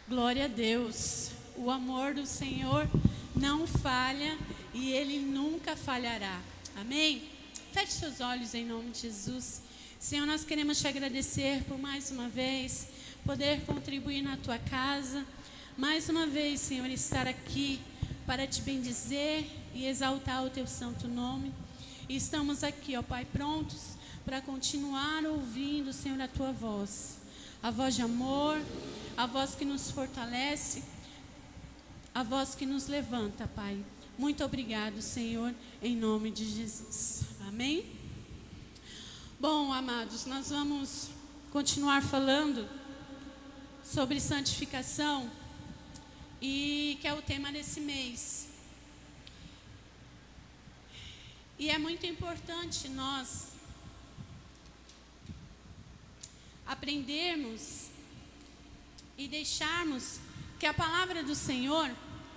Glória a Deus. O amor do Senhor não falha e Ele nunca falhará. Amém? Feche seus olhos em nome de Jesus. Senhor, nós queremos te agradecer por mais uma vez poder contribuir na tua casa. Mais uma vez, Senhor, estar aqui para te bendizer e exaltar o teu santo nome. E estamos aqui, ó Pai, prontos para continuar ouvindo, Senhor, a tua voz. A voz de amor, a voz que nos fortalece, a voz que nos levanta, Pai. Muito obrigado, Senhor, em nome de Jesus. Amém? Bom, amados, nós vamos continuar falando sobre santificação, e que é o tema desse mês. E é muito importante nós aprendermos e deixarmos que a palavra do Senhor,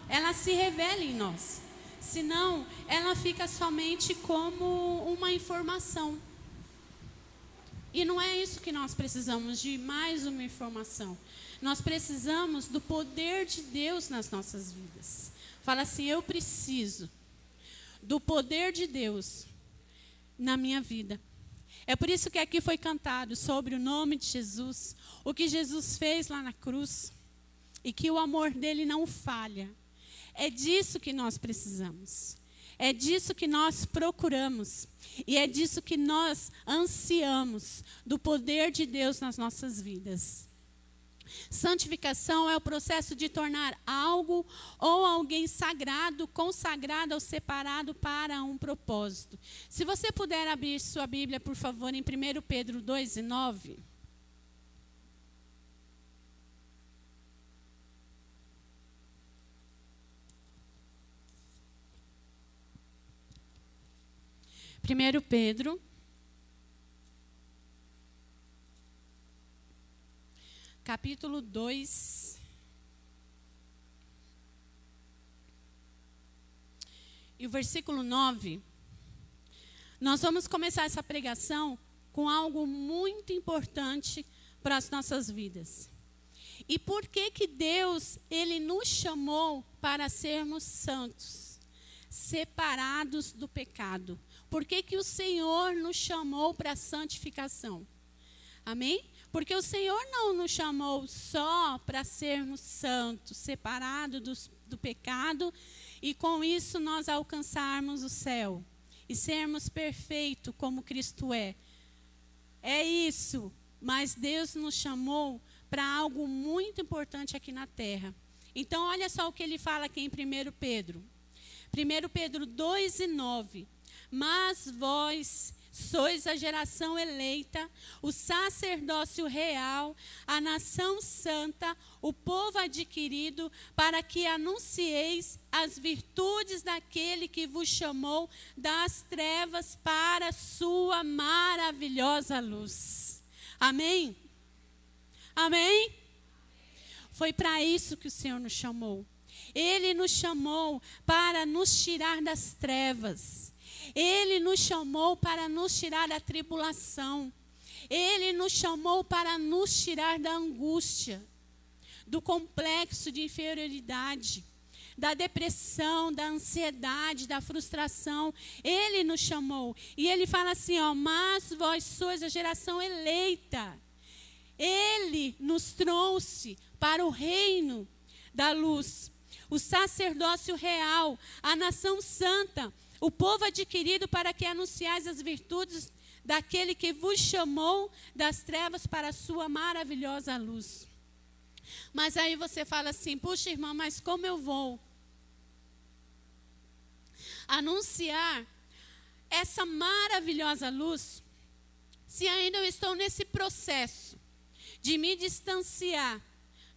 ela se revele em nós. Senão, ela fica somente como uma informação. E não é isso que nós precisamos, de mais uma informação. Nós precisamos do poder de Deus nas nossas vidas. Fala assim: eu preciso do poder de Deus na minha vida. É por isso que aqui foi cantado sobre o nome de Jesus, o que Jesus fez lá na cruz, e que o amor dele não falha. É disso que nós precisamos. É disso que nós procuramos. E é disso que nós ansiamos, do poder de Deus nas nossas vidas. Santificação é o processo de tornar algo ou alguém sagrado, consagrado ou separado para um propósito. Se você puder abrir sua Bíblia, por favor, em 1 Pedro 2:9. Primeiro Pedro, capítulo 2, e o versículo 9. Nós vamos começar essa pregação com algo muito importante para as nossas vidas. E por que que Deus, Ele nos chamou para sermos santos, separados do pecado? Por que que o Senhor nos chamou para a santificação? Amém? Porque o Senhor não nos chamou só para sermos santos, separados do pecado, e com isso nós alcançarmos o céu e sermos perfeitos como Cristo é. É isso, mas Deus nos chamou para algo muito importante aqui na terra. Então olha só o que ele fala aqui em 1 Pedro. 1 Pedro 2:9. Mas vós sois a geração eleita, o sacerdócio real, a nação santa, o povo adquirido, para que anuncieis as virtudes daquele que vos chamou das trevas para a sua maravilhosa luz. Amém? Amém? Foi para isso que o Senhor nos chamou. Ele nos chamou para nos tirar das trevas. Ele nos chamou para nos tirar da tribulação. Ele nos chamou para nos tirar da angústia, do complexo de inferioridade, da depressão, da ansiedade, da frustração. Ele nos chamou. E ele fala assim, ó: mas vós sois a geração eleita. Ele nos trouxe para o reino da luz, o sacerdócio real, a nação santa, o povo adquirido, para que anunciais as virtudes daquele que vos chamou das trevas para a sua maravilhosa luz. Mas aí você fala assim: puxa, irmã, mas como eu vou anunciar essa maravilhosa luz se ainda eu estou nesse processo de me distanciar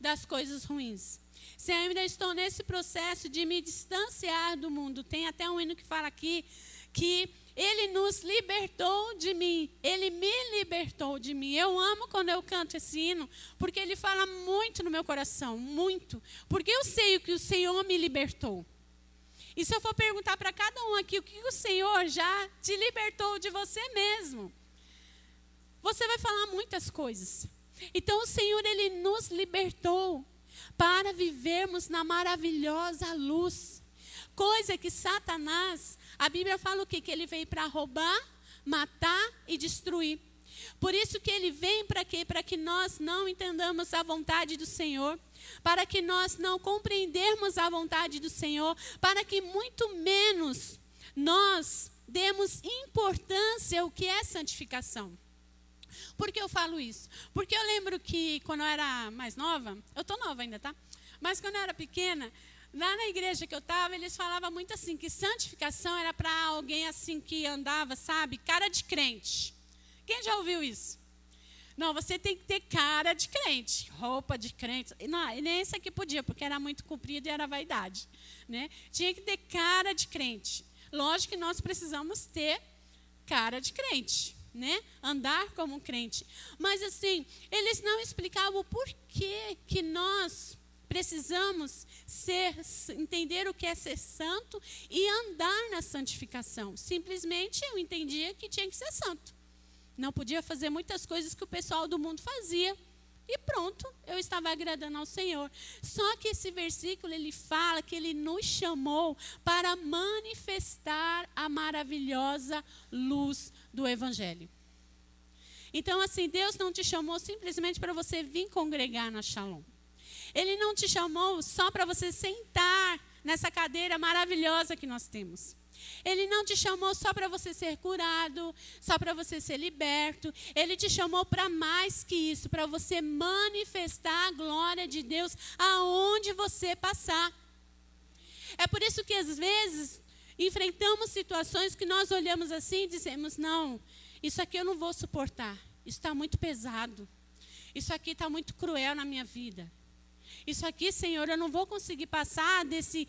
das coisas ruins? Se ainda estou nesse processo de me distanciar do mundo. Tem até um hino que fala aqui que Ele nos libertou de mim. Ele me libertou de mim. Eu amo quando eu canto esse hino, porque ele fala muito no meu coração, muito. Porque eu sei o que o Senhor me libertou. E se eu for perguntar para cada um aqui o que o Senhor já te libertou de você mesmo, você vai falar muitas coisas. Então o Senhor, Ele nos libertou. para vivermos na maravilhosa luz. Coisa que Satanás, a Bíblia fala o quê? Que ele veio para roubar, matar e destruir. Por isso que ele vem para quê? Para que nós não entendamos a vontade do Senhor, para que nós não compreendermos a vontade do Senhor, para que muito menos nós demos importância ao que é santificação. Por que eu falo isso? Porque eu lembro que quando eu era mais nova, eu estou nova ainda, tá? Mas quando eu era pequena, lá na igreja que eu estava, eles falavam muito assim, que santificação era para alguém assim que andava, sabe, cara de crente. Quem já ouviu isso? Não, você tem que ter cara de crente, roupa de crente. Não, e nem esse aqui podia, porque era muito comprido e era vaidade, né? Tinha que ter cara de crente. Lógico que nós precisamos ter cara de crente, né? Andar como um crente. Mas assim, eles não explicavam o porquê que nós precisamos entender o que é ser santo e andar na santificação. Simplesmente eu entendia que tinha que ser santo. Não podia fazer muitas coisas que o pessoal do mundo fazia. E pronto, eu estava agradando ao Senhor. Só que esse versículo, ele fala que ele nos chamou para manifestar a maravilhosa luz do Evangelho. Então, assim, Deus não te chamou simplesmente para você vir congregar na Shalom. Ele não te chamou só para você sentar nessa cadeira maravilhosa que nós temos. Ele não te chamou só para você ser curado, só para você ser liberto. Ele te chamou para mais que isso, para você manifestar a glória de Deus aonde você passar. É por isso que às vezes enfrentamos situações que nós olhamos assim e dizemos, não, isso aqui eu não vou suportar, isso está muito pesado, isso aqui está muito cruel na minha vida. Isso aqui, Senhor, eu não vou conseguir passar desse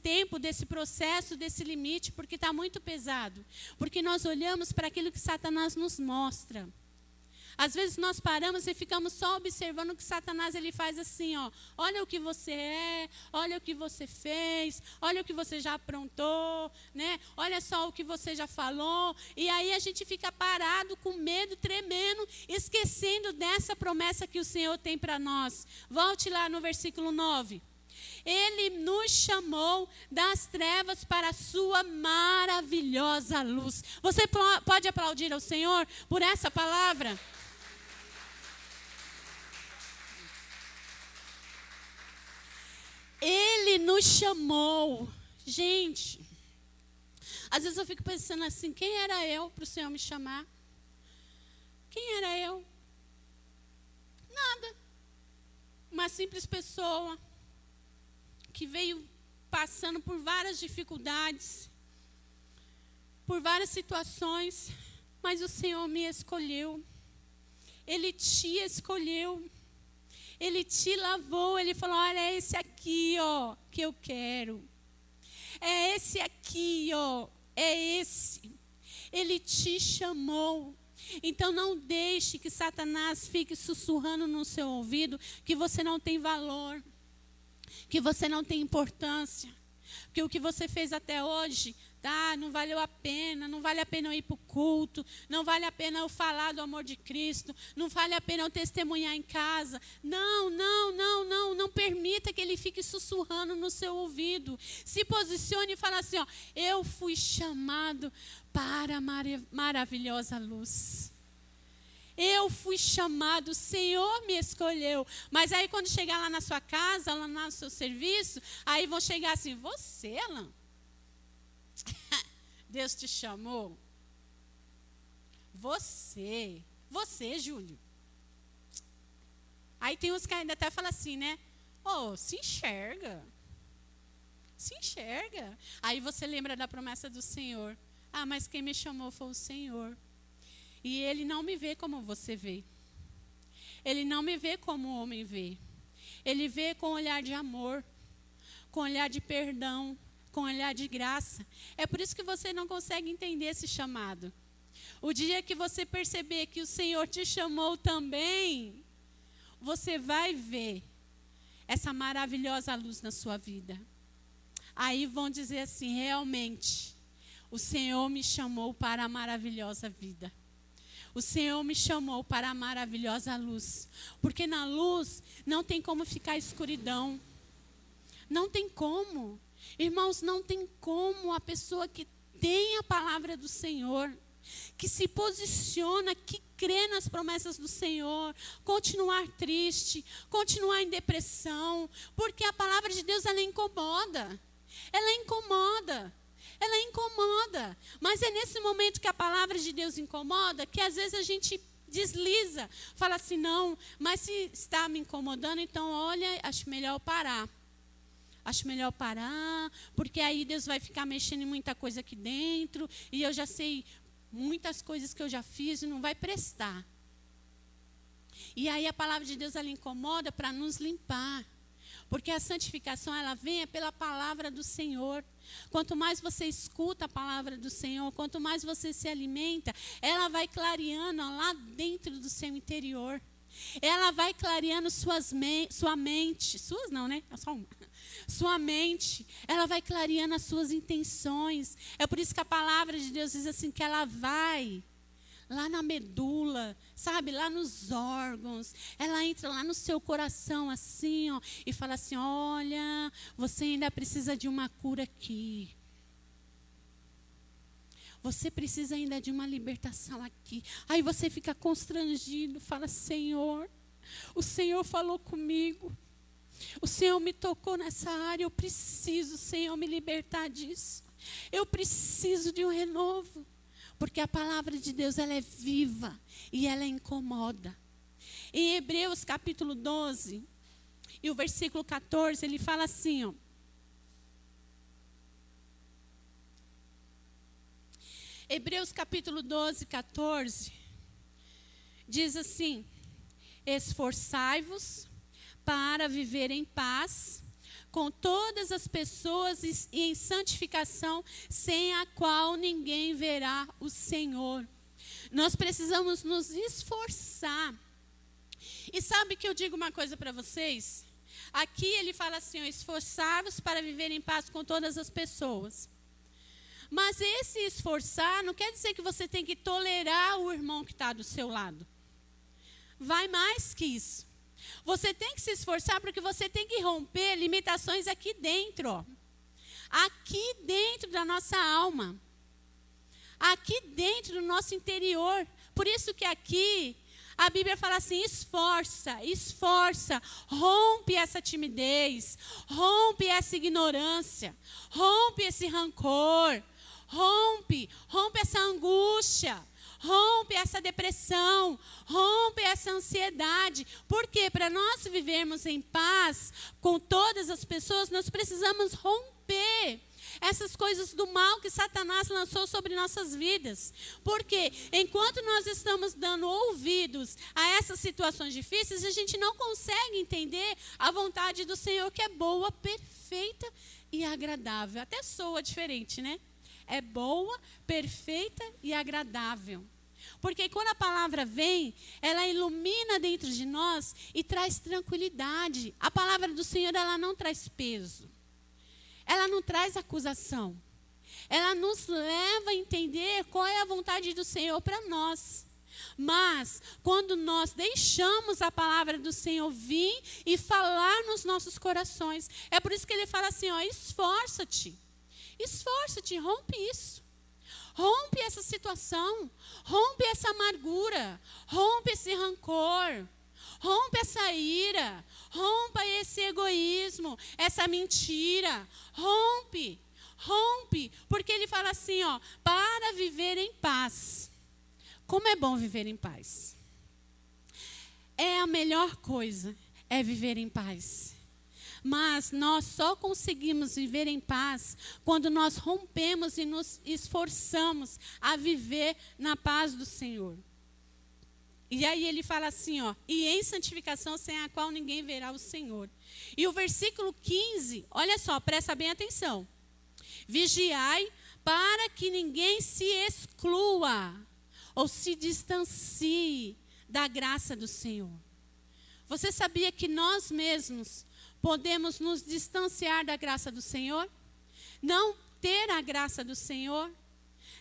tempo, desse processo, desse limite, porque está muito pesado. Porque nós olhamos para aquilo que Satanás nos mostra. Às vezes nós paramos e ficamos só observando o que Satanás ele faz assim, ó. Olha o que você é, olha o que você fez, olha o que você já aprontou, né? Olha só o que você já falou. E aí a gente fica parado, com medo, tremendo, esquecendo dessa promessa que o Senhor tem para nós. Volte lá no versículo 9. Ele nos chamou das trevas para a sua maravilhosa luz. Você pode aplaudir ao Senhor por essa palavra? Ele nos chamou. Gente, às vezes eu fico pensando assim, quem era eu para o Senhor me chamar? Quem era eu? Nada. Uma simples pessoa que veio passando por várias dificuldades, por várias situações, mas o Senhor me escolheu. Ele te escolheu. Ele te lavou, ele falou, olha, é esse aqui, ó, que eu quero. É esse aqui, ó, é esse. Ele te chamou. Então não deixe que Satanás fique sussurrando no seu ouvido que você não tem valor, que você não tem importância, que o que você fez até hoje, tá, não valeu a pena, não vale a pena eu ir para o culto, não vale a pena eu falar do amor de Cristo, não vale a pena eu testemunhar em casa. Não permita que ele fique sussurrando no seu ouvido. Se posicione e fala assim, ó, eu fui chamado para a maravilhosa luz. Eu fui chamado, o Senhor me escolheu. Mas aí quando chegar lá na sua casa, lá no seu serviço, aí vão chegar assim, você, Alan? Deus te chamou? Você, Júlio? Aí tem uns que ainda até falam assim, né? Oh, se enxerga. Se enxerga. Aí você lembra da promessa do Senhor. Ah, mas quem me chamou foi o Senhor. E Ele não me vê como você vê. Ele não me vê como o homem vê. Ele vê com olhar de amor, com olhar de perdão, com olhar de graça. É por isso que você não consegue entender esse chamado. O dia que você perceber que o Senhor te chamou também, você vai ver essa maravilhosa luz na sua vida. Aí vão dizer assim, realmente, o Senhor me chamou para a maravilhosa vida. O Senhor me chamou para a maravilhosa luz. Porque na luz não tem como ficar escuridão. Não tem como. Irmãos, não tem como a pessoa que tem a palavra do Senhor, que se posiciona, que crê nas promessas do Senhor, continuar triste, continuar em depressão, porque a palavra de Deus, ela incomoda. Ela incomoda. Ela incomoda. Mas é nesse momento que a palavra de Deus incomoda, que às vezes a gente desliza, fala assim, não, mas se está me incomodando, então olha, acho melhor eu parar. Acho melhor parar, porque aí Deus vai ficar mexendo em muita coisa aqui dentro, e eu já sei muitas coisas que eu já fiz e não vai prestar. E aí a palavra de Deus, ela incomoda para nos limpar. Porque a santificação, ela vem pela palavra do Senhor. Quanto mais você escuta a palavra do Senhor, quanto mais você se alimenta, ela vai clareando lá dentro do seu interior. Ela vai clareando sua mente. Suas não, né? É só uma. Sua mente. Ela vai clareando as suas intenções. É por isso que a palavra de Deus diz assim, que ela vai lá na medula, sabe, lá nos órgãos, ela entra lá no seu coração assim, ó, e fala assim, olha, você ainda precisa de uma cura aqui. Você precisa ainda de uma libertação aqui. Aí você fica constrangido, fala, Senhor, o Senhor falou comigo, o Senhor me tocou nessa área, eu preciso, Senhor, me libertar disso. Eu preciso de um renovo. Porque a palavra de Deus, ela é viva e ela incomoda. Em Hebreus capítulo 12, e o versículo 14, ele fala assim, ó. Hebreus capítulo 12, 14, diz assim, esforçai-vos para viver em paz com todas as pessoas e em santificação, sem a qual ninguém verá o Senhor. Nós precisamos nos esforçar. E sabe que eu digo uma coisa para vocês? Aqui ele fala assim, esforçar-vos para viver em paz com todas as pessoas. Mas esse esforçar não quer dizer que você tem que tolerar o irmão que está do seu lado. Vai mais que isso. Você tem que se esforçar porque você tem que romper limitações aqui dentro, ó. Aqui dentro da nossa alma. Aqui dentro do nosso interior. Por isso que aqui a Bíblia fala assim, esforça, esforça, rompe essa timidez, rompe essa ignorância, rompe esse rancor, rompe essa angústia. Rompe essa depressão, rompe essa ansiedade. Porque para nós vivermos em paz com todas as pessoas, nós precisamos romper essas coisas do mal que Satanás lançou sobre nossas vidas. Porque enquanto nós estamos dando ouvidos a essas situações difíceis, a gente não consegue entender a vontade do Senhor, que é boa, perfeita e agradável. Até soa diferente, né? É boa, perfeita e agradável. Porque quando a palavra vem, ela ilumina dentro de nós e traz tranquilidade. A palavra do Senhor, ela não traz peso. Ela não traz acusação. Ela nos leva a entender qual é a vontade do Senhor para nós. Mas, quando nós deixamos a palavra do Senhor vir e falar nos nossos corações, é por isso que ele fala assim, ó, esforça-te. Esforça-te, rompe isso. Rompe essa situação. Rompe essa amargura. Rompe esse rancor. Rompe essa ira. Rompa esse egoísmo. Essa mentira. Rompe. Rompe. Porque ele fala assim, ó, para viver em paz. Como é bom viver em paz. É a melhor coisa, é viver em paz. Mas nós só conseguimos viver em paz quando nós rompemos e nos esforçamos a viver na paz do Senhor. E aí ele fala assim, ó, e em santificação sem a qual ninguém verá o Senhor. E o versículo 15, olha só, presta bem atenção. Vigiai para que ninguém se exclua ou se distancie da graça do Senhor. Você sabia que nós mesmos podemos nos distanciar da graça do Senhor? Não ter a graça do Senhor?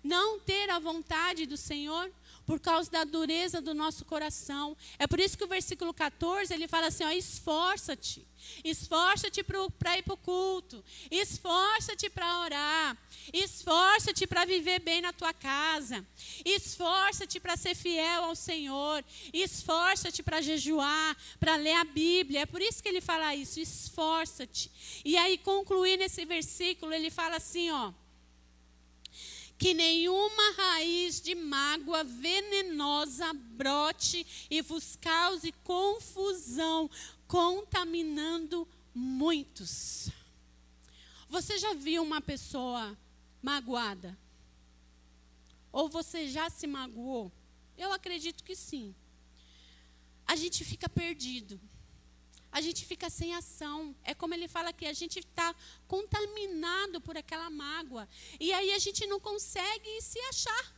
Não ter a vontade do Senhor? por causa da dureza do nosso coração. É por isso que o versículo 14, ele fala assim, ó, esforça-te. Esforça-te para ir para o culto. Esforça-te para orar. Esforça-te para viver bem na tua casa. Esforça-te para ser fiel ao Senhor. Esforça-te para jejuar, para ler a Bíblia. É por isso que ele fala isso, esforça-te. E aí, concluir nesse versículo, ele fala assim, ó, que nenhuma raiz de mágoa venenosa brote e vos cause confusão, contaminando muitos. Você já viu uma pessoa magoada? Ou você já se magoou? Eu acredito que sim. A gente fica perdido. A gente fica sem ação. É como ele fala aqui, a gente está contaminado por aquela mágoa. E aí a gente não consegue se achar.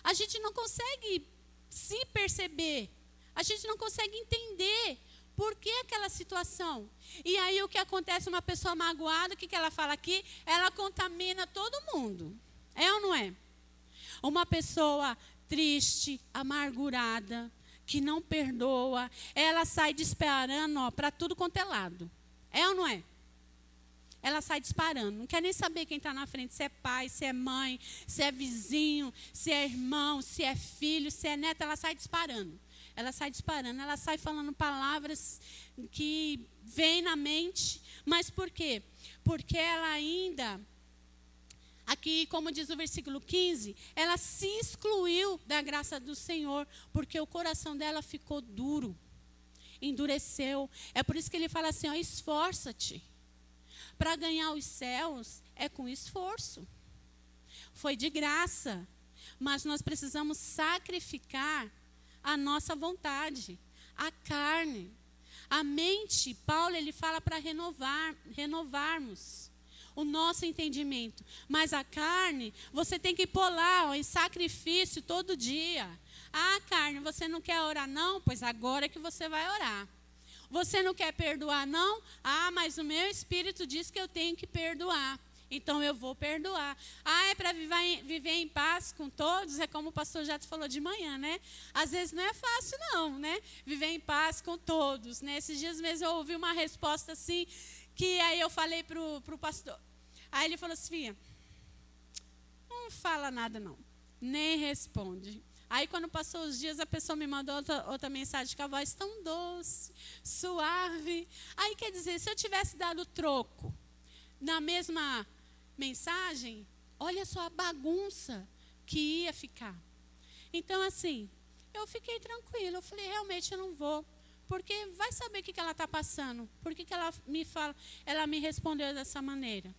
A gente não consegue se perceber. A gente não consegue entender por que aquela situação. E aí o que acontece, uma pessoa magoada, o que ela fala aqui? Ela contamina todo mundo. É ou não é? Uma pessoa triste, amargurada, que não perdoa, ela sai disparando para tudo quanto é lado. É ou não é? Ela sai disparando, não quer nem saber quem está na frente, se é pai, se é mãe, se é vizinho, se é irmão, se é filho, se é neto, ela sai disparando. Ela sai disparando, ela sai falando palavras que vêm na mente. Mas por quê? Porque ela ainda, aqui, como diz o versículo 15, ela se excluiu da graça do Senhor, porque o coração dela ficou duro, endureceu. É por isso que ele fala assim, ó, esforça-te. Para ganhar os céus é com esforço. Foi de graça, mas nós precisamos sacrificar a nossa vontade, a carne. A mente, Paulo, ele fala para renovarmos o nosso entendimento. Mas a carne, você tem que pôr lá, ó, em sacrifício todo dia. Ah, carne, você não quer orar não? Pois agora é que você vai orar. Você não quer perdoar não? Ah, mas o meu espírito diz que eu tenho que perdoar. Então eu vou perdoar. Ah, é para viver em paz com todos? É como o pastor Jato falou de manhã, né? Às vezes não é fácil não, né? Viver em paz com todos, né? Esses dias mesmo eu ouvi uma resposta assim, que aí eu falei pro pastor. Aí ele falou assim, filha, não fala nada não, nem responde. Aí quando passou os dias, a pessoa me mandou outra mensagem com a voz tão doce, suave. Aí quer dizer, se eu tivesse dado troco na mesma mensagem, olha só a bagunça que ia ficar. Então assim, eu fiquei tranquila, eu falei, realmente eu não vou. Porque vai saber o que ela está passando. Por que ela me fala, ela me respondeu dessa maneira.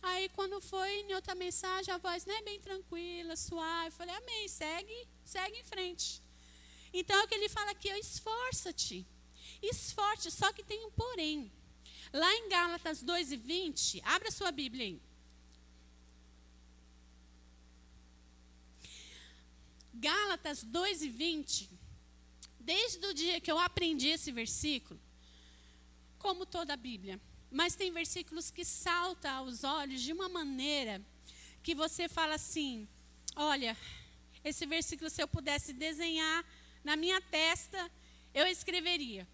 Aí quando foi em outra mensagem, a voz, né, bem tranquila, suave. Eu falei, amém, segue em frente. Então é o que ele fala aqui, esforça-te. Esforce, só que tem um porém. Lá em Gálatas 2:20, abra sua Bíblia aí. Gálatas 2:20. Desde o dia que eu aprendi esse versículo, como toda a Bíblia, mas tem versículos que saltam aos olhos de uma maneira que você fala assim, olha, esse versículo se eu pudesse desenhar na minha testa, eu escreveria.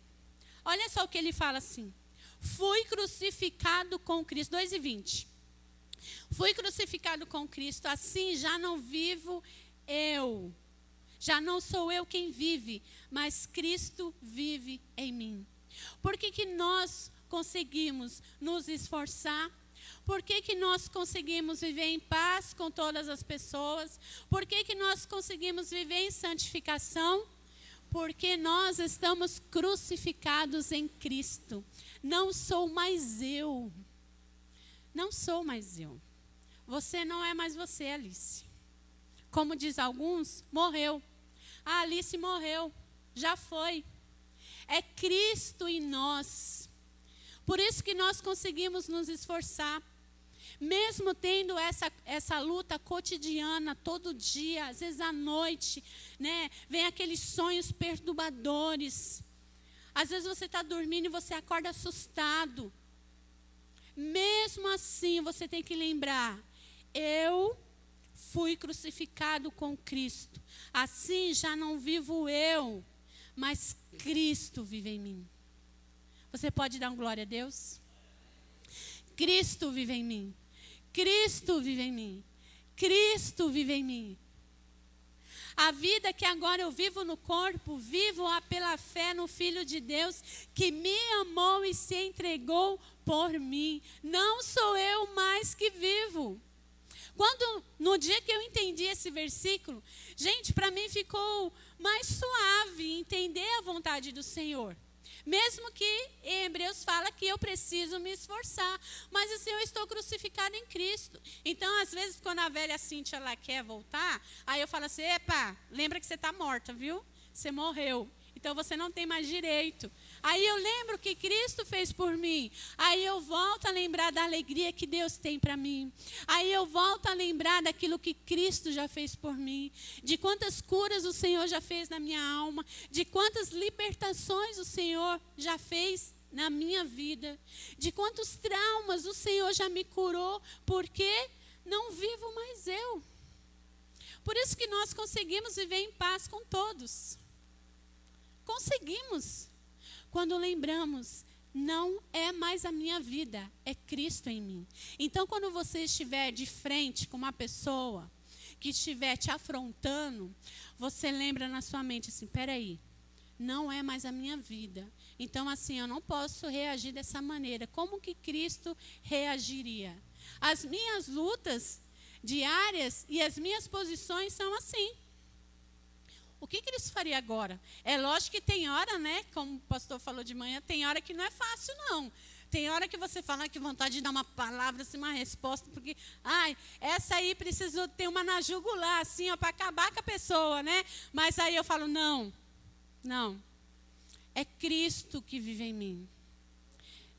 Olha só o que ele fala assim, fui crucificado com Cristo, 2:20. Fui crucificado com Cristo, assim já não vivo eu. Já não sou eu quem vive, mas Cristo vive em mim. Por que nós conseguimos nos esforçar? Por que nós conseguimos viver em paz com todas as pessoas? Por que nós conseguimos viver em santificação? Porque nós estamos crucificados em Cristo. Não sou mais eu. Não sou mais eu. Você não é mais você, Alice. Como diz alguns, morreu. A Alice morreu, já foi. É Cristo em nós. Por isso que nós conseguimos nos esforçar. Mesmo tendo essa luta cotidiana, todo dia, às vezes à noite, né? Vem aqueles sonhos perturbadores. Às vezes você está dormindo e você acorda assustado. Mesmo assim, você tem que lembrar, eu fui crucificado com Cristo. Assim já não vivo eu, mas Cristo vive em mim. Você pode dar um glória a Deus? Cristo vive em mim. Cristo vive em mim. Cristo vive em mim. A vida que agora eu vivo no corpo, vivo-a pela fé no Filho de Deus, que me amou e se entregou por mim. Não sou eu mais que vivo. No dia que eu entendi esse versículo, gente, para mim ficou mais suave entender a vontade do Senhor. Mesmo que em Hebreus fala que eu preciso me esforçar. Mas assim, eu estou crucificada em Cristo. Então, às vezes, quando a velha Cíntia ela quer voltar, aí eu falo assim, epa, lembra que você está morta, viu? Você morreu. Então, você não tem mais direito. Aí eu lembro o que Cristo fez por mim. Aí eu volto a lembrar da alegria que Deus tem para mim. Aí eu volto a lembrar daquilo que Cristo já fez por mim. De quantas curas o Senhor já fez na minha alma. De quantas libertações o Senhor já fez na minha vida. De quantos traumas o Senhor já me curou. Porque não vivo mais eu. Por isso que nós conseguimos viver em paz com todos. Conseguimos. Quando lembramos, não é mais a minha vida, é Cristo em mim. Então, quando você estiver de frente com uma pessoa que estiver te afrontando, você lembra na sua mente assim, peraí, não é mais a minha vida. Então, assim, eu não posso reagir dessa maneira. Como que Cristo reagiria? As minhas lutas diárias e as minhas posições são assim. O que Cristo faria agora? É lógico que tem hora, né? Como o pastor falou de manhã, tem hora que não é fácil, não. Tem hora que você fala que vontade de dar uma palavra, assim, uma resposta, porque, essa aí precisou ter uma na jugular, assim, ó, para acabar com a pessoa, né? Mas aí eu falo, não. É Cristo que vive em mim.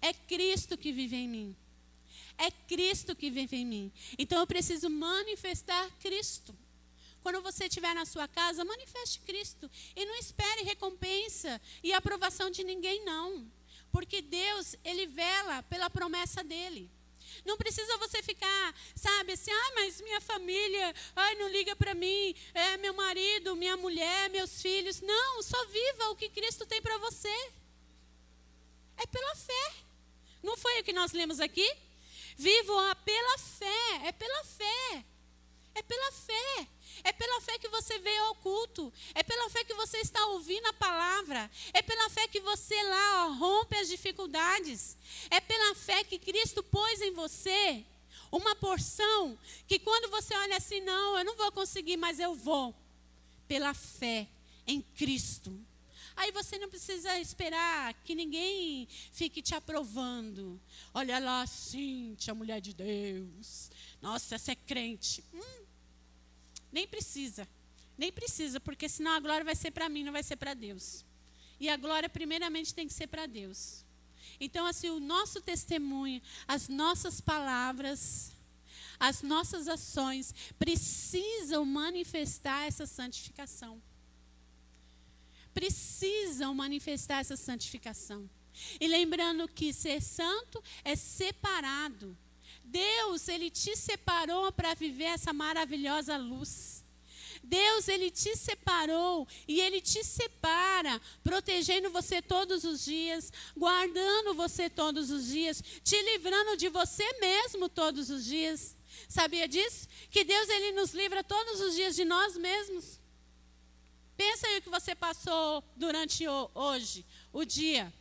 É Cristo que vive em mim. É Cristo que vive em mim. Então eu preciso manifestar Cristo. Quando você estiver na sua casa, manifeste Cristo. E não espere recompensa e aprovação de ninguém, não. Porque Deus, Ele vela pela promessa dEle. Não precisa você ficar, sabe, assim, mas minha família, não liga para mim, meu marido, minha mulher, meus filhos. Não, só viva o que Cristo tem para você. É pela fé. Não foi o que nós lemos aqui? Vivam pela fé, é pela fé. É pela fé. É pela fé que você veio ao culto. É pela fé que você está ouvindo a palavra. É pela fé que você lá rompe as dificuldades. É pela fé que Cristo pôs em você uma porção que quando você olha assim, não, eu não vou conseguir, mas eu vou. Pela fé em Cristo. Aí você não precisa esperar que ninguém fique te aprovando. Olha lá, Cíntia, mulher de Deus. Nossa, essa é crente. Nem precisa, porque senão a glória vai ser para mim, não vai ser para Deus. E a glória primeiramente tem que ser para Deus. Então assim, o nosso testemunho, as nossas palavras, as nossas ações precisam manifestar essa santificação. Precisam manifestar essa santificação. E lembrando que ser santo é separado. Deus, Ele te separou para viver essa maravilhosa luz. Deus, Ele te separou e Ele te separa, protegendo você todos os dias, guardando você todos os dias, te livrando de você mesmo todos os dias. Sabia disso? Que Deus, Ele nos livra todos os dias de nós mesmos. Pensa aí o que você passou durante hoje, o dia.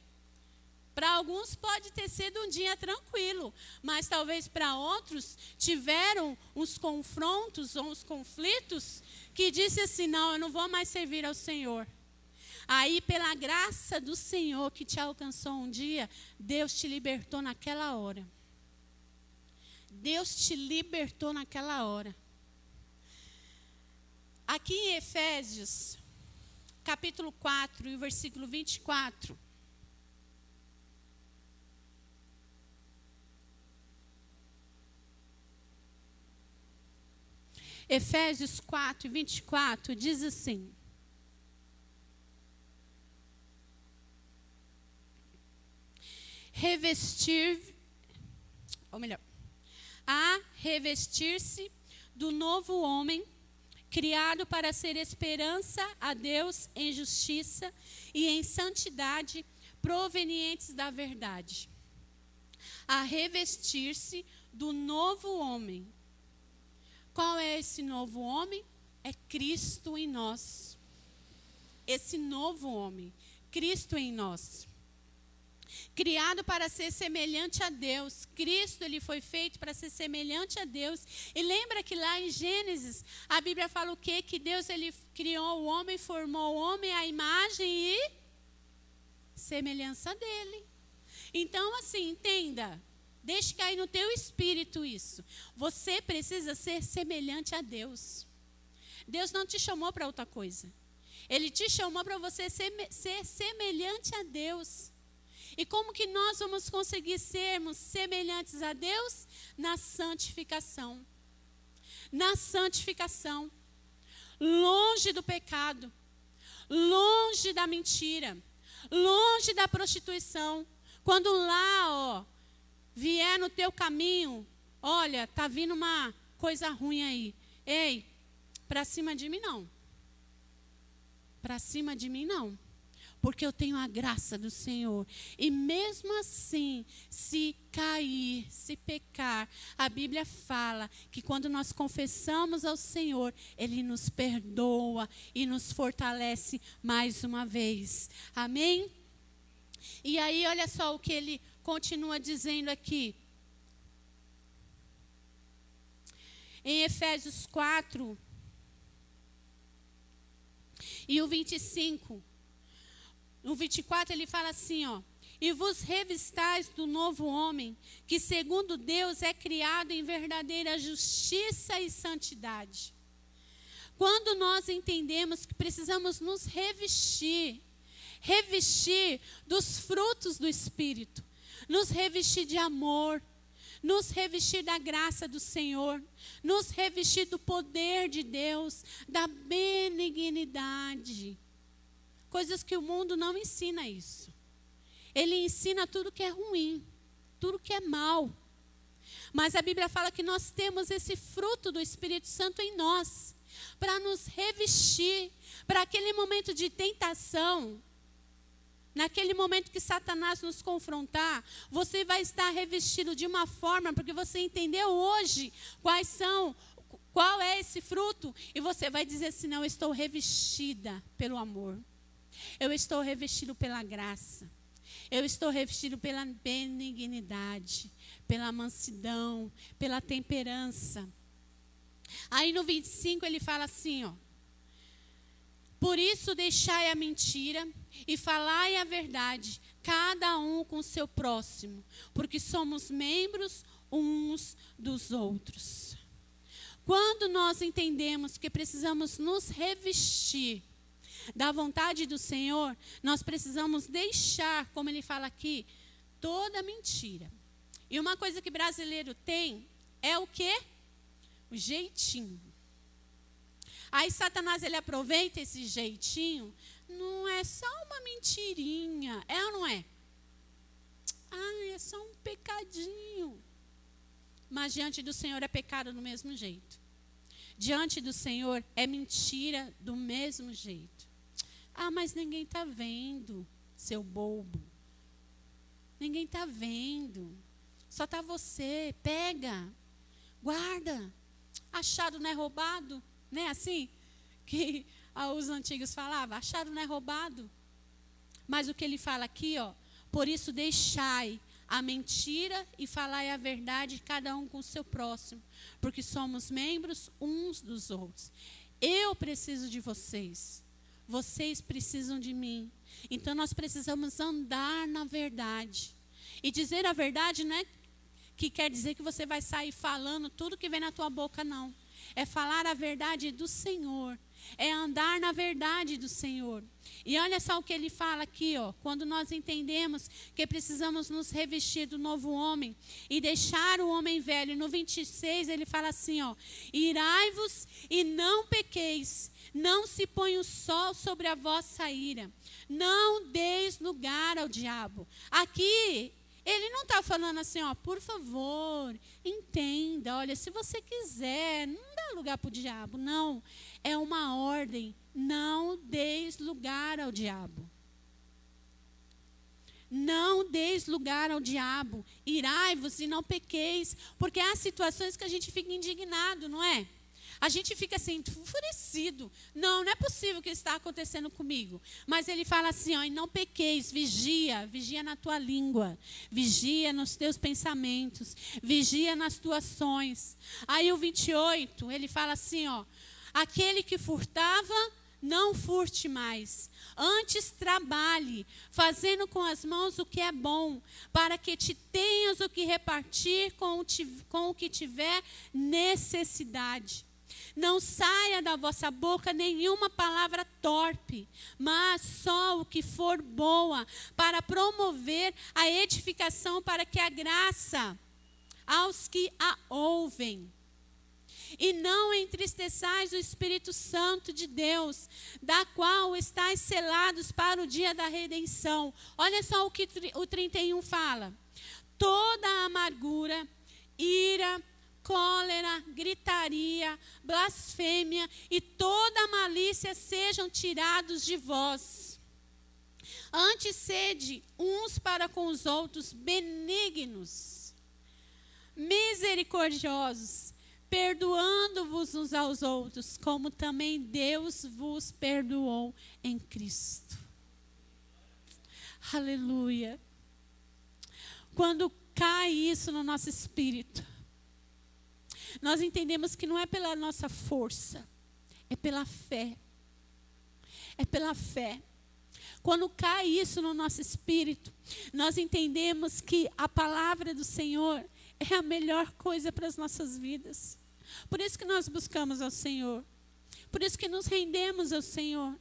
Para alguns pode ter sido um dia tranquilo, mas talvez para outros tiveram uns confrontos ou uns conflitos que disse assim, não, eu não vou mais servir ao Senhor. Aí pela graça do Senhor que te alcançou um dia, Deus te libertou naquela hora. Deus te libertou naquela hora. Aqui em Efésios, capítulo 4, e o versículo 24. Efésios 4, 24 diz assim: revestir-se do novo homem, criado para ser esperança a Deus em justiça e em santidade, provenientes da verdade, a revestir-se do novo homem. Qual é esse novo homem? É Cristo em nós. Esse novo homem, Cristo em nós. Criado para ser semelhante a Deus. Cristo, ele foi feito para ser semelhante a Deus. E lembra que lá em Gênesis, a Bíblia fala o quê? Que Deus, ele criou o homem, formou o homem à imagem e semelhança dele. Então, assim, entenda. Deixe cair no teu espírito isso. Você precisa ser semelhante a Deus. Deus não te chamou para outra coisa. Ele te chamou para você ser semelhante a Deus. E como que nós vamos conseguir sermos semelhantes a Deus? Na santificação. Na santificação. Longe do pecado. Longe da mentira. Longe da prostituição. Quando lá, vier no teu caminho, olha, tá vindo uma coisa ruim aí. Ei, para cima de mim não. Para cima de mim não. Porque eu tenho a graça do Senhor. E mesmo assim, se cair, se pecar, a Bíblia fala que quando nós confessamos ao Senhor, Ele nos perdoa e nos fortalece mais uma vez. Amém? E aí, olha só o que ele continua dizendo aqui. Em Efésios 4 e o 25. No 24 ele fala assim, e vos revistais do novo homem, que segundo Deus é criado em verdadeira justiça e santidade. Quando nós entendemos que precisamos nos revestir dos frutos do Espírito, nos revestir de amor, nos revestir da graça do Senhor, nos revestir do poder de Deus, da benignidade. Coisas que o mundo não ensina isso. Ele ensina tudo que é ruim, tudo que é mal. Mas a Bíblia fala que nós temos esse fruto do Espírito Santo em nós, para nos revestir, para aquele momento de tentação, naquele momento que Satanás nos confrontar, você vai estar revestido de uma forma, porque você entendeu hoje qual é esse fruto, e você vai dizer assim, não, eu estou revestida pelo amor. Eu estou revestido pela graça. Eu estou revestido pela benignidade, pela mansidão, pela temperança. Aí no 25 ele fala assim, por isso deixai a mentira e falai a verdade, cada um com o seu próximo, porque somos membros uns dos outros. Quando nós entendemos que precisamos nos revestir da vontade do Senhor, nós precisamos deixar, como ele fala aqui, toda mentira. E uma coisa que brasileiro tem é o quê? O jeitinho. Aí Satanás, ele aproveita esse jeitinho, não é só uma mentirinha, é ou não é? É só um pecadinho. Mas diante do Senhor é pecado do mesmo jeito. Diante do Senhor é mentira do mesmo jeito. Mas ninguém está vendo, seu bobo. Ninguém está vendo. Só está você. Pega, guarda. Achado não é roubado. Não é assim que os antigos falavam? Achado não é roubado. Mas o que ele fala aqui, por isso deixai a mentira e falai a verdade, cada um com o seu próximo. Porque somos membros uns dos outros. Eu preciso de vocês. Vocês precisam de mim. Então nós precisamos andar na verdade. E dizer a verdade não é que quer dizer que você vai sair falando tudo que vem na tua boca, não. É falar a verdade do Senhor. É andar na verdade do Senhor. E olha só o que ele fala aqui, quando nós entendemos que precisamos nos revestir do novo homem e deixar o homem velho. No 26 ele fala assim, irai-vos e não pequeis. Não se põe o sol sobre a vossa ira. Não deis lugar ao diabo. Aqui, ele não está falando assim, por favor, entenda. Olha, se você quiser, não dá dá lugar para o diabo. Não, é uma ordem. Não deis lugar ao diabo. Não deis lugar ao diabo. Irai-vos e não pequeis. Porque há situações que a gente fica indignado, não é? A gente fica assim, enfurecido. Não é possível que isso está acontecendo comigo. Mas ele fala assim, ó, e não pequeis, vigia na tua língua. Vigia nos teus pensamentos. Vigia nas tuas ações. Aí o 28, ele fala assim, ó, aquele que furtava, não furte mais. Antes trabalhe, fazendo com as mãos o que é bom, para que te tenhas o que repartir com o que tiver necessidade. Não saia da vossa boca nenhuma palavra torpe, mas só o que for boa, para promover a edificação, para que a graça aos que a ouvem. E não entristeçais o Espírito Santo de Deus, da qual estáis selados para o dia da redenção. Olha só o que o 31 fala. Toda amargura, ira, cólera, gritaria, blasfêmia e toda malícia sejam tirados de vós. Antes sede uns para com os outros benignos, misericordiosos, perdoando-vos uns aos outros, como também Deus vos perdoou em Cristo. Aleluia. Quando cai isso no nosso espírito, nós entendemos que não é pela nossa força, é pela fé. É pela fé. Quando cai isso no nosso espírito, nós entendemos que a palavra do Senhor é a melhor coisa para as nossas vidas. Por isso que nós buscamos ao Senhor. Por isso que nos rendemos ao Senhor.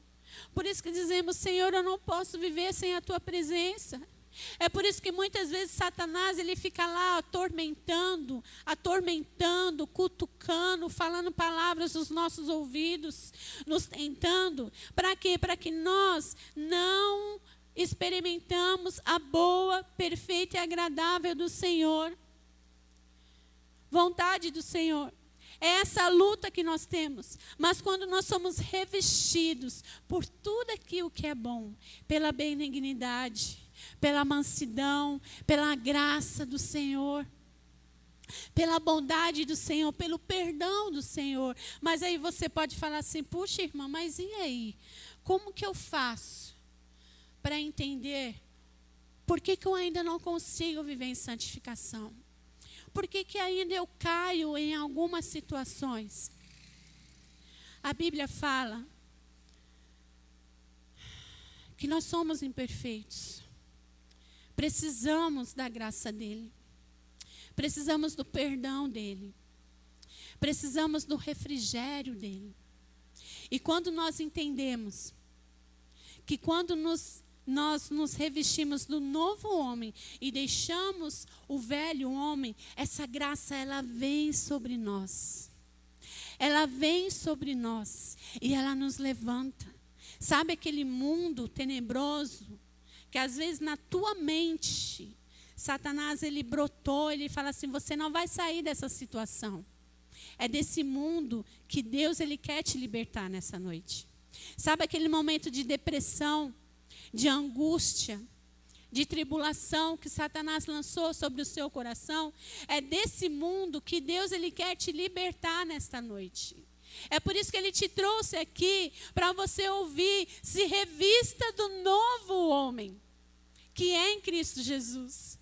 Por isso que dizemos, Senhor, eu não posso viver sem a Tua presença. É por isso que muitas vezes Satanás, ele fica lá atormentando, cutucando, falando palavras nos nossos ouvidos, nos tentando. Para quê? Para que nós não experimentamos a boa, perfeita e agradável do Senhor. Vontade do Senhor. É essa luta que nós temos. Mas quando nós somos revestidos por tudo aquilo que é bom, pela benignidade, pela mansidão, pela graça do Senhor, pela bondade do Senhor, pelo perdão do Senhor. Mas aí você pode falar assim, puxa irmã, mas e aí? Como que eu faço para entender por que eu ainda não consigo viver em santificação? Por que ainda eu caio em algumas situações? A Bíblia fala que nós somos imperfeitos. Precisamos da graça dEle. Precisamos do perdão dEle. Precisamos do refrigério dEle. E quando nós entendemos que quando nós nos revestimos do novo homem e deixamos o velho homem, essa graça, ela vem sobre nós. Ela vem sobre nós e ela nos levanta. Sabe aquele mundo tenebroso que às vezes na tua mente, Satanás, ele brotou, ele fala assim, você não vai sair dessa situação. É desse mundo que Deus, ele quer te libertar nessa noite. Sabe aquele momento de depressão, de angústia, de tribulação que Satanás lançou sobre o seu coração? É desse mundo que Deus, ele quer te libertar nesta noite. É por isso que ele te trouxe aqui, para você ouvir, se revista do novo homem, que é em Cristo Jesus.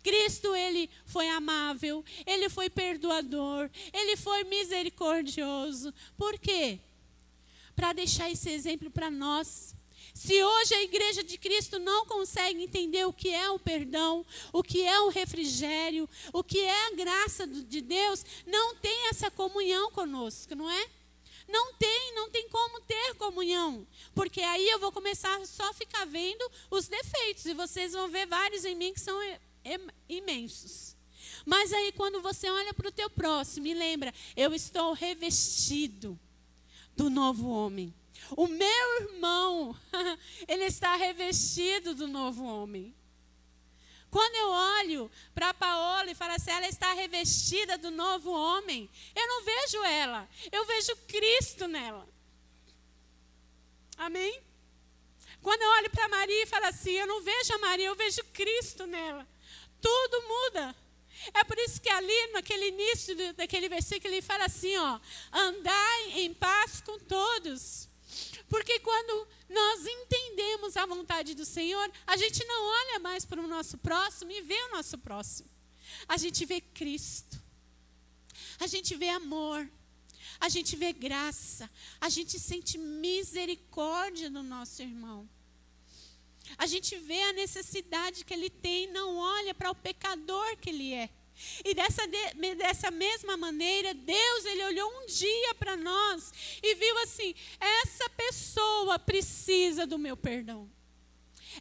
Cristo, ele foi amável, ele foi perdoador, ele foi misericordioso. Por quê? Para deixar esse exemplo para nós. Se hoje a igreja de Cristo não consegue entender o que é o perdão, o que é o refrigério, o que é a graça de Deus, não tem essa comunhão conosco, não é? Não tem como ter comunhão. Porque aí eu vou começar só a ficar vendo os defeitos. E vocês vão ver vários em mim que são imensos. Mas aí quando você olha para o teu próximo e lembra, eu estou revestido do novo homem. O meu irmão, ele está revestido do novo homem. Quando eu olho para a Paola fala assim, ela está revestida do novo homem. Eu não vejo ela, eu vejo Cristo nela. Amém? Quando eu olho para Maria e falo assim, eu não vejo a Maria, eu vejo Cristo nela. Tudo muda. É por isso que ali, naquele início daquele versículo, ele fala assim, ó, andai em paz com todos. Porque quando nós entendemos a vontade do Senhor, a gente não olha mais para o nosso próximo e vê o nosso próximo. A gente vê Cristo. A gente vê amor. A gente vê graça. A gente sente misericórdia no nosso irmão. A gente vê a necessidade que ele tem, não olha para o pecador que ele é. E dessa mesma maneira, Deus, ele olhou um dia para nós e viu assim, essa pessoa precisa do meu perdão.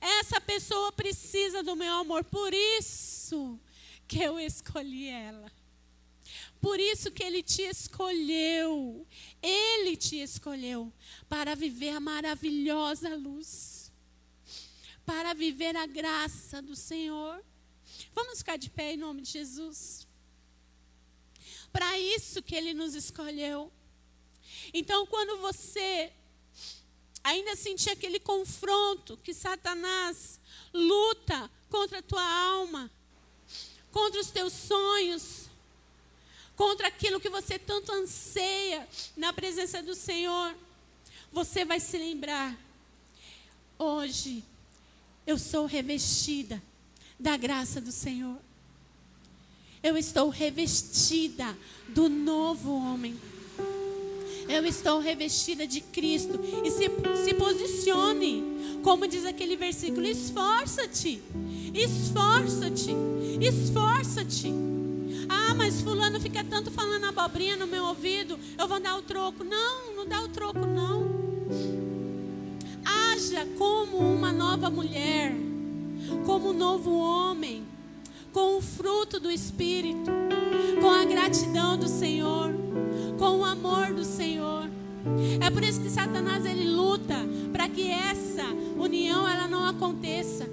Essa pessoa precisa do meu amor. Por isso que eu escolhi ela. Por isso que ele te escolheu. Ele te escolheu para viver a maravilhosa luz. Para viver a graça do Senhor. Vamos ficar de pé em nome de Jesus. Para isso que ele nos escolheu. Então, quando você ainda sentir aquele confronto que Satanás luta contra a tua alma, contra os teus sonhos, contra aquilo que você tanto anseia na presença do Senhor, você vai se lembrar, hoje eu sou revestida da graça do Senhor. Eu estou revestida do novo homem. Eu estou revestida de Cristo. E se posicione, como diz aquele versículo, esforça-te, esforça-te, esforça-te. Ah, mas fulano fica tanto falando abobrinha no meu ouvido, eu vou dar o troco. Não, não dá o troco não. Haja como uma nova mulher, como um novo homem, com o fruto do Espírito, com a gratidão do Senhor, com o amor do Senhor. É por isso que Satanás, ele luta para que essa união ela não aconteça.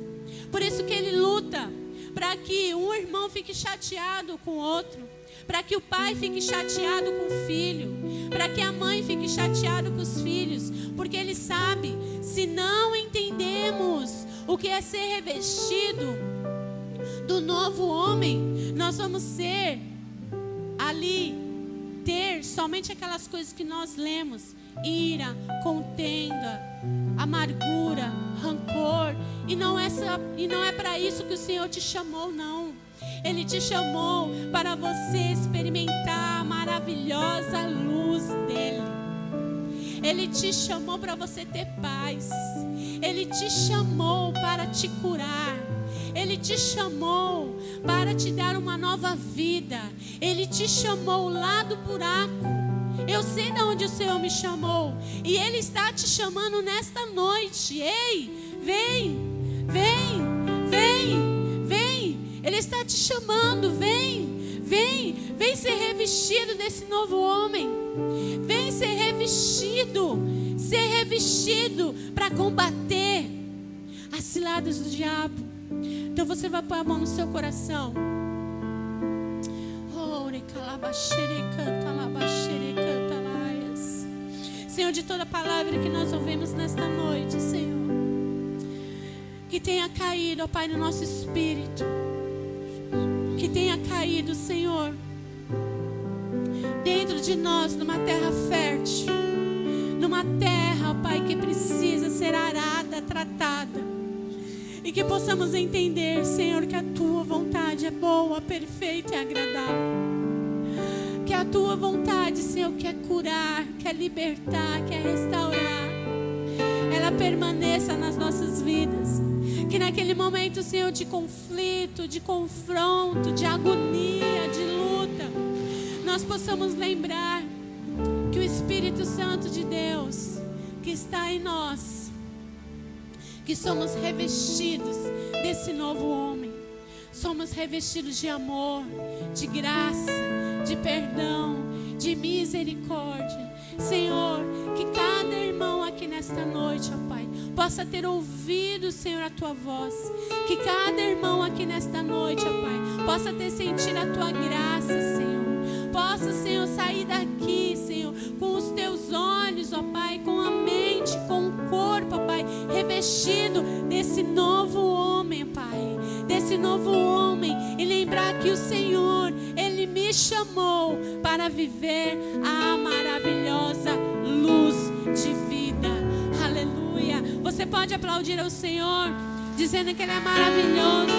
Por isso que ele luta para que um irmão fique chateado com o outro, para que o pai fique chateado com o filho, para que a mãe fique chateada com os filhos, porque ele sabe, se não entendemos o que é ser revestido do novo homem, nós vamos ser ali, ter somente aquelas coisas que nós lemos: ira, contenda, amargura, rancor. E não é para isso que o Senhor te chamou, não. Ele te chamou para você experimentar a maravilhosa luz dele. Ele te chamou para você ter paz. Ele te chamou para te curar. Ele te chamou para te dar uma nova vida. Ele te chamou lá do buraco. Eu sei de onde o Senhor me chamou. E Ele está te chamando nesta noite. Ei, vem, vem, vem, vem. Ele está te chamando, vem, vem. Vem ser revestido desse novo homem. Vem ser revestido para combater as ciladas do diabo. Então você vai pôr a mão no seu coração. Senhor, de toda palavra que nós ouvimos nesta noite, Senhor, que tenha caído, ó Pai, no nosso espírito. Que tenha caído, Senhor, dentro de nós, numa terra fértil. Numa terra, ó Pai, que precisa ser arada, tratada. E que possamos entender, Senhor, que a Tua vontade é boa, perfeita e agradável. Que a Tua vontade, Senhor, quer curar, quer libertar, quer restaurar. Ela permaneça nas nossas vidas. Que naquele momento, Senhor, de conflito, de confronto, de agonia, de luta, nós possamos lembrar que o Espírito Santo de Deus, que está em nós, que somos revestidos desse novo homem. somos revestidos de amor, de graça, de perdão, de misericórdia. Senhor, que cada irmão aqui nesta noite, ó Pai, possa ter ouvido, Senhor, a Tua voz. Que cada irmão aqui nesta noite, ó Pai, possa ter sentido a Tua graça, Senhor. Possa, Senhor, sair daqui, Senhor, com os Teus olhos, ó Pai, com a mente, com o corpo, ó Pai, revestido desse novo homem, Pai, desse novo homem, e lembrar que o Senhor, Ele me chamou para viver a maravilhosa luz de vida. Aleluia. Você pode aplaudir ao Senhor, dizendo que Ele é maravilhoso.